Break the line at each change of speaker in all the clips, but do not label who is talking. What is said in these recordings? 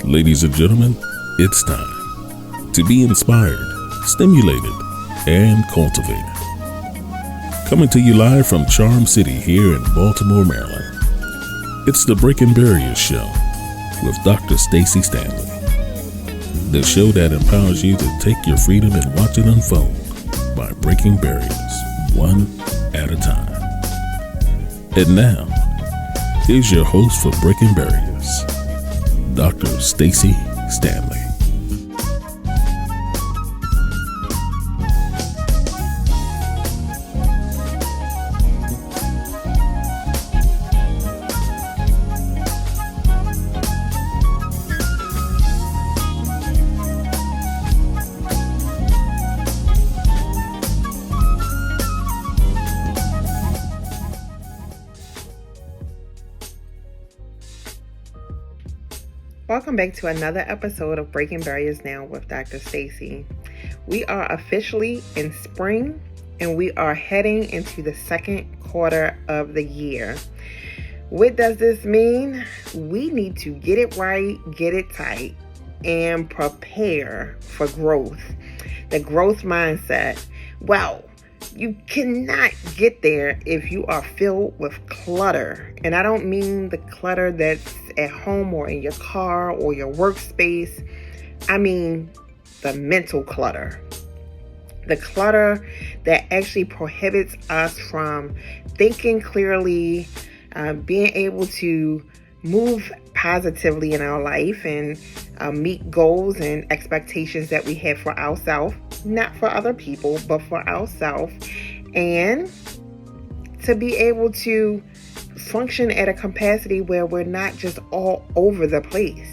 Ladies and gentlemen, it's time to be inspired, stimulated, and cultivated. Coming to you live from Charm City here in Baltimore, Maryland. It's the Breaking Barriers Show with Dr. Stacey Stanley. The show that empowers you to take your freedom and watch it unfold by breaking barriers one at a time. And now, here's your host for Breaking Barriers, Dr. Stacey Stanley.
Welcome back to another episode of Breaking Barriers Now with Dr. Stacey. We are officially in spring and we are heading into the second quarter of the year. What does this mean? We need to get it right, get it tight, and prepare for growth. The growth mindset. Well, you cannot get there if you are filled with clutter. And I don't mean the clutter that's at home or in your car or your workspace. I mean the mental clutter. The clutter that actually prohibits us from thinking clearly, being able to move positively in our life and meet goals and expectations that we have for ourselves, not for other people, but for ourselves, and to be able to function at a capacity where we're not just all over the place.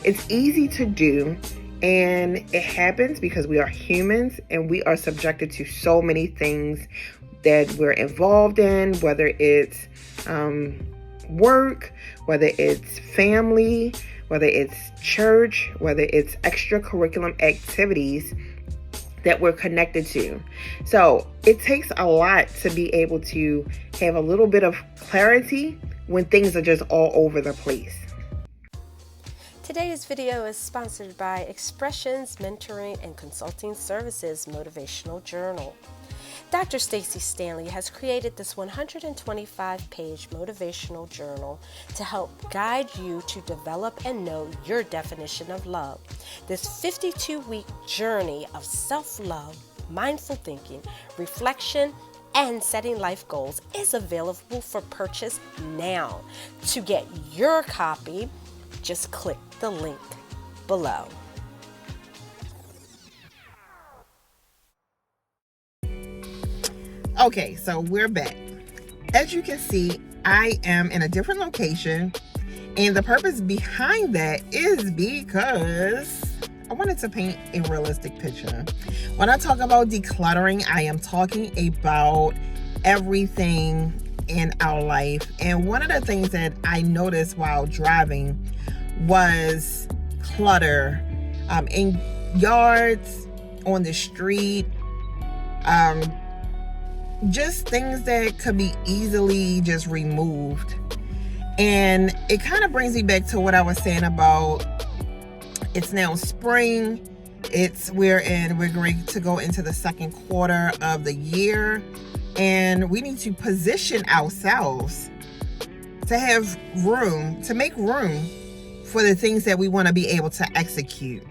It's easy to do, and it happens because we are humans and we are subjected to so many things that we're involved in, whether it's work, whether it's family, whether it's church, whether it's extracurricular activities that we're connected to. So it takes a lot to be able to have a little bit of clarity when things are just all over the place.
Today's video is sponsored by Expressions Mentoring and Consulting Services Motivational Journal. Dr. Stacey Stanley has created this 125-page motivational journal to help guide you to develop and know your definition of love. This 52-week journey of self-love, mindful thinking, reflection, and setting life goals is available for purchase now. To get your copy, just click the link below.
Okay, so we're back. As you can see, I am in a different location, and the purpose behind that is because I wanted to paint a realistic picture. When I talk about decluttering, I am talking about everything in our life. And one of the things that I noticed while driving was clutter in yards, on the street, just things that could be easily just removed. And it kind of brings me back to what I was saying about it's now spring. We're going to go into the second quarter of the year, and we need to position ourselves to have room, to make room for the things that we want to be able to execute.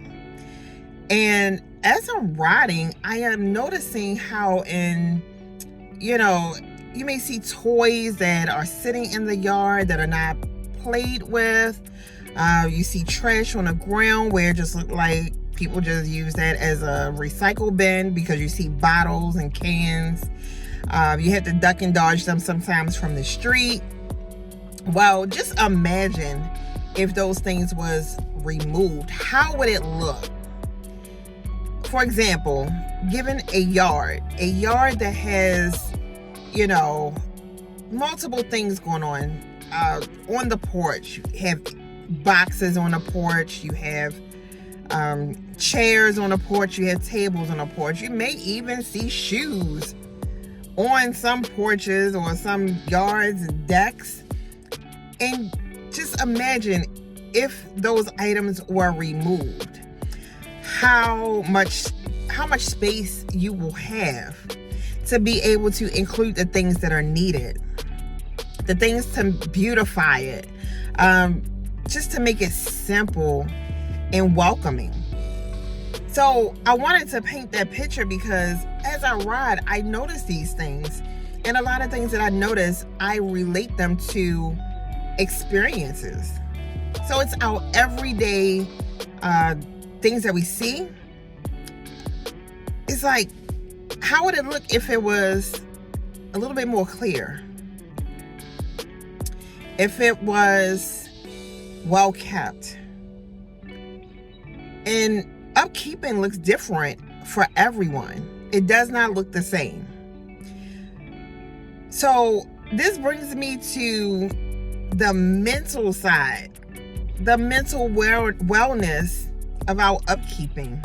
And as I'm riding, I am noticing how you may see toys that are sitting in the yard that are not played with. You see trash on the ground where it just look like people just use that as a recycle bin because you see bottles and cans. You have to duck and dodge them sometimes from the street. Well, just imagine if those things was removed. How would it look? For example, given a yard that has, multiple things going on the porch. You have boxes on the porch. You have chairs on the porch. You have tables on the porch. You may even see shoes on some porches or some yards and decks. And just imagine if those items were removed, how much space you will have to be able to include the things that are needed, the things to beautify it, just to make it simple and welcoming. So I wanted to paint that picture because as I ride, I notice these things. And a lot of things that I notice, I relate them to experiences. So it's our everyday things that we see. It's like, how would it look if it was a little bit more clear? If it was well kept? And upkeeping looks different for everyone. It does not look the same. So this brings me to the mental side, the mental wellness of our upkeeping.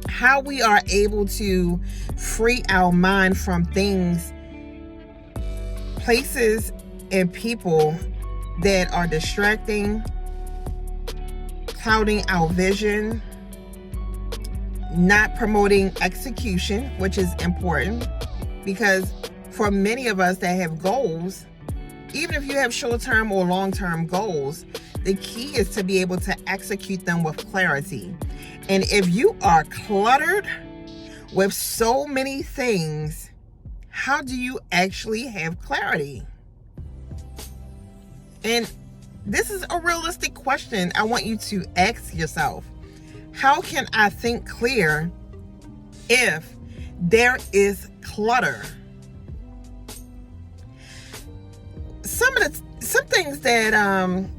How we are able to free our mind from things, places, and people that are distracting, clouding our vision, not promoting execution, which is important, because for many of us that have goals, even if you have short-term or long-term goals, the key is to be able to execute them with clarity. And if you are cluttered with so many things, how do you actually have clarity? And this is a realistic question I want you to ask yourself. How can I think clear if there is clutter? Some things that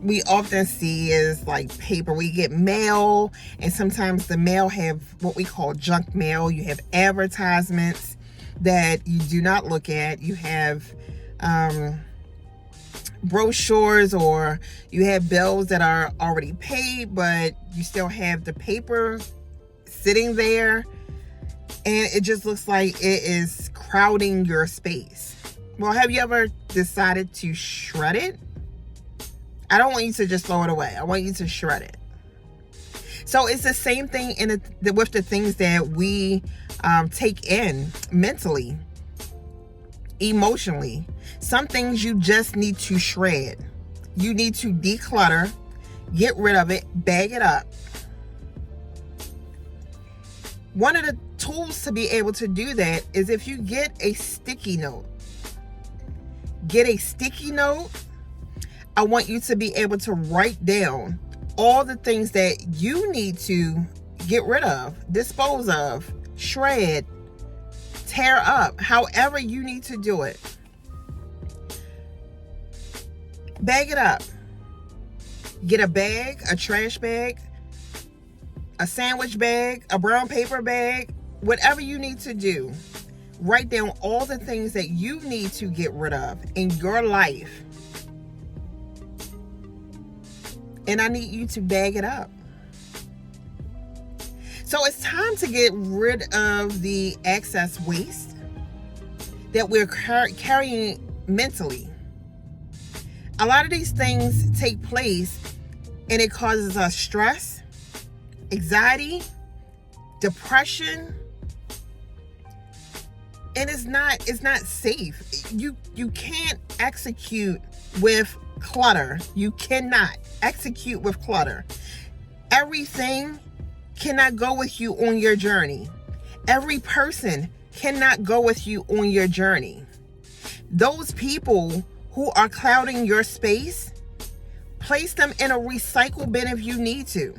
we often see is like paper. We get mail, and sometimes the mail have what we call junk mail. You have advertisements that you do not look at. You have brochures, or you have bills that are already paid, but you still have the paper sitting there, and it just looks like it is crowding your space. Well, have you ever decided to shred it? I don't want you to just throw it away. I want you to shred it. So it's the same thing with the things that we take in mentally, emotionally. Some things you just need to shred. You need to declutter, get rid of it, bag it up. One of the tools to be able to do that is if you get a sticky note. Get a sticky note. I want you to be able to write down all the things that you need to get rid of, dispose of, shred, tear up, however you need to do it. Bag it up. Get a bag, a trash bag, a sandwich bag, a brown paper bag, whatever you need to do. Write down all the things that you need to get rid of in your life. And I need you to bag it up. So it's time to get rid of the excess waste that we're carrying mentally. A lot of these things take place and it causes us stress, anxiety, depression, and it's not safe. You can't execute with clutter. You cannot execute with clutter. Everything cannot go with you on your journey. Every person cannot go with you on your journey. Those people who are clouding your space, place them in a recycle bin if you need to.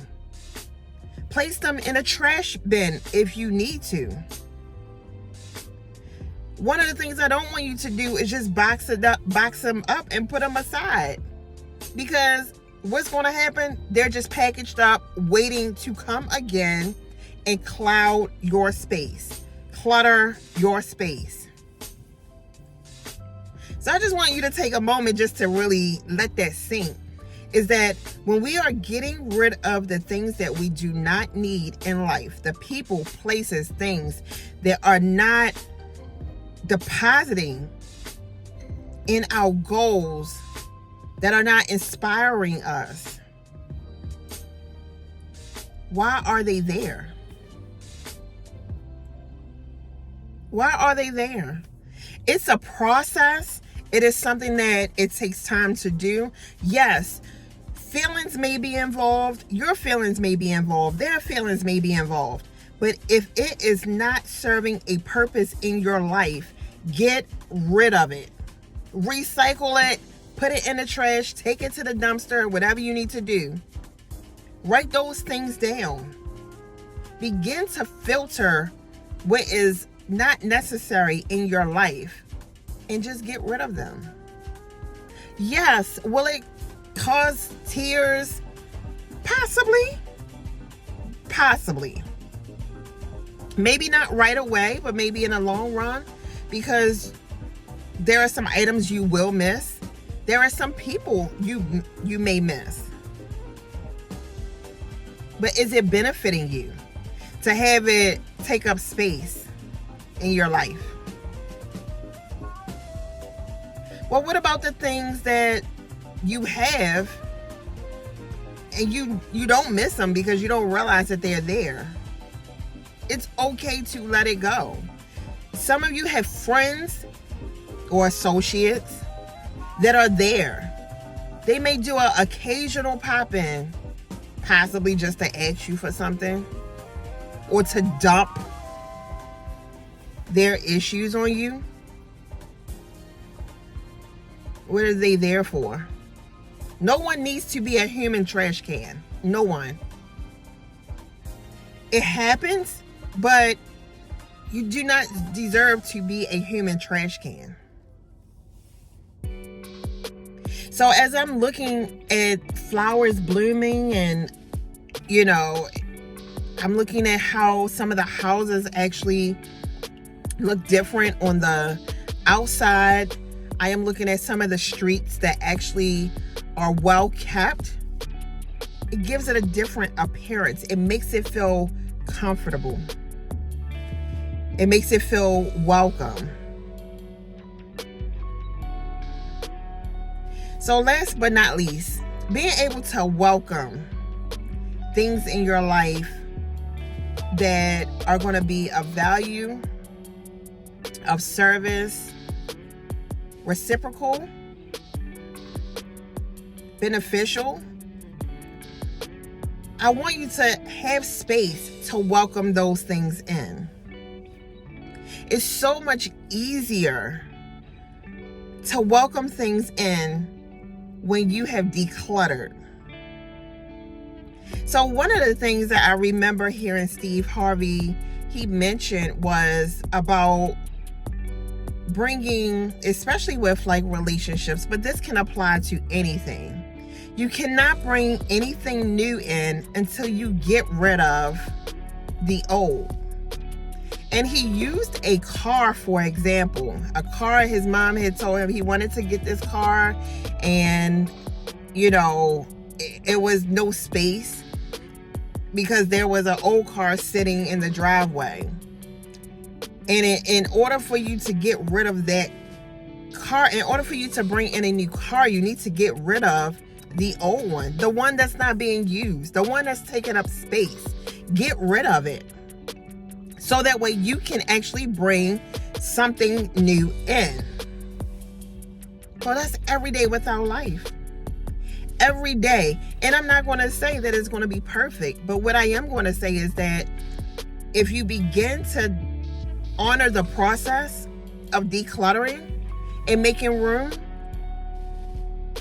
Place them in a trash bin if you need to. One of the things I don't want you to do is just box them up and put them aside. Because what's going to happen? They're just packaged up, waiting to come again and cloud your space. Clutter your space. So I just want you to take a moment just to really let that sink. Is that when we are getting rid of the things that we do not need in life, the people, places, things that are not depositing in our goals, that are not inspiring us. Why are they there? Why are they there? It's a process. It is something that it takes time to do. Yes, feelings may be involved. Your feelings may be involved. Their feelings may be involved. But if it is not serving a purpose in your life, get rid of it. Recycle it. Put it in the trash. Take it to the dumpster. Whatever you need to do. Write those things down. Begin to filter what is not necessary in your life and just get rid of them. Yes, will it cause tears? Possibly. Possibly. Maybe not right away, but maybe in the long run, because there are some items you will miss. There are some people you may miss. But is it benefiting you to have it take up space in your life? Well, what about the things that you have and you don't miss them because you don't realize that they're there? It's okay to let it go. Some of you have friends or associates that are there. They may do an occasional pop-in, possibly just to ask you for something or to dump their issues on you. What are they there for? No one needs to be a human trash can. No one. It happens, but you do not deserve to be a human trash can. So as I'm looking at flowers blooming and, I'm looking at how some of the houses actually look different on the outside. I am looking at some of the streets that actually are well kept. It gives it a different appearance. It makes it feel comfortable. It makes it feel welcome. So last but not least, being able to welcome things in your life that are going to be of value, of service, reciprocal, beneficial. I want you to have space to welcome those things in. It's so much easier to welcome things in when you have decluttered. So one of the things that I remember hearing Steve Harvey, he mentioned was about bringing, especially with like relationships, but this can apply to anything. You cannot bring anything new in until you get rid of the old. And he used a car, for example. A car, his mom had told him he wanted to get this car, and it was no space because there was an old car sitting in the driveway. And in order for you to get rid of that car, in order for you to bring in a new car, you need to get rid of the old one, the one that's not being used, the one that's taking up space. Get rid of it. So that way you can actually bring something new in. Well, that's every day with our life. Every day. And I'm not going to say that it's going to be perfect, but what I am going to say is that if you begin to honor the process of decluttering and making room,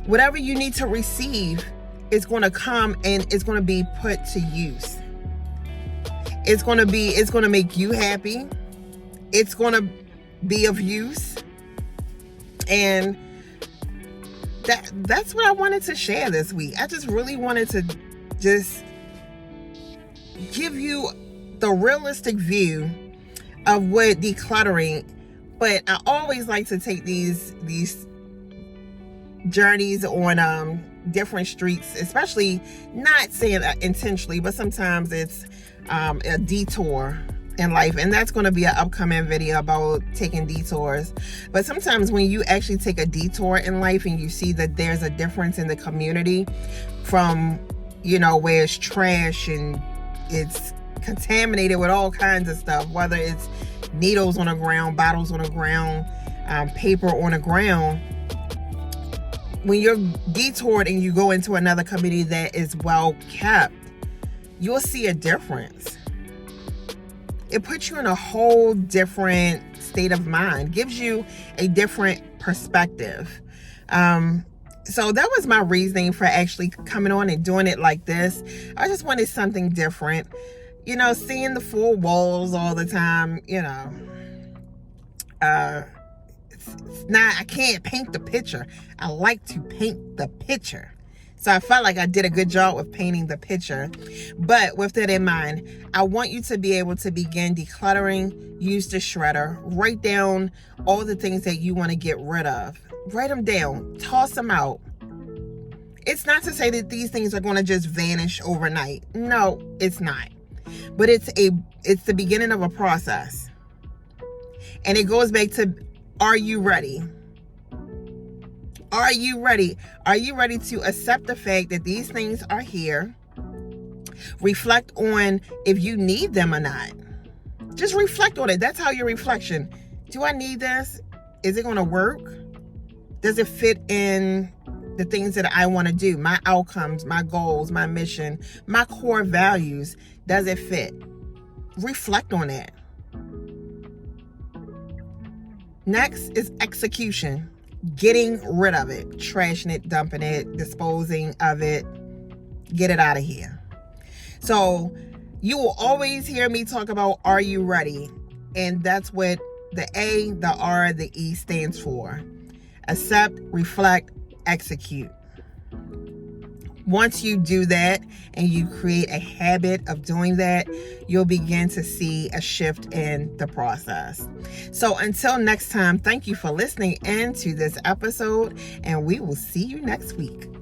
whatever you need to receive is going to come and it's going to be put to use. It's going to make you happy. It's going to be of use. And that's what I wanted to share this week. I just really wanted to just give you the realistic view of what decluttering, but I always like to take these journeys on different streets, especially not saying intentionally, but sometimes it's a detour in life, and that's going to be an upcoming video about taking detours. But sometimes when you actually take a detour in life and you see that there's a difference in the community from, where it's trash and it's contaminated with all kinds of stuff, whether it's needles on the ground, bottles on the ground, paper on the ground. When you're detoured and you go into another community that is well kept, you'll see a difference. It puts you in a whole different state of mind, gives you a different perspective. So that was my reasoning for actually coming on and doing it like this. I just wanted something different. Seeing the four walls all the time, it's not, I can't paint the picture. I like to paint the picture. So I felt like I did a good job with painting the picture. But with that in mind, I want you to be able to begin decluttering, use the shredder, write down all the things that you want to get rid of. Write them down, toss them out. It's not to say that these things are going to just vanish overnight. No, it's not. But it's the beginning of a process. And it goes back to, are you ready? Are you ready? Are you ready to accept the fact that these things are here? Reflect on if you need them or not. Just reflect on it. That's how your reflection. Do I need this? Is it going to work? Does it fit in the things that I want to do? My outcomes, my goals, my mission, my core values. Does it fit? Reflect on that. Next is execution. Getting rid of it, trashing it, dumping it, disposing of it, get it out of here. So you will always hear me talk about, are you ready? And that's what the A, the R, the E stands for. Accept, reflect, execute. Once you do that and you create a habit of doing that, you'll begin to see a shift in the process. So until next time, thank you for listening in to this episode, and we will see you next week.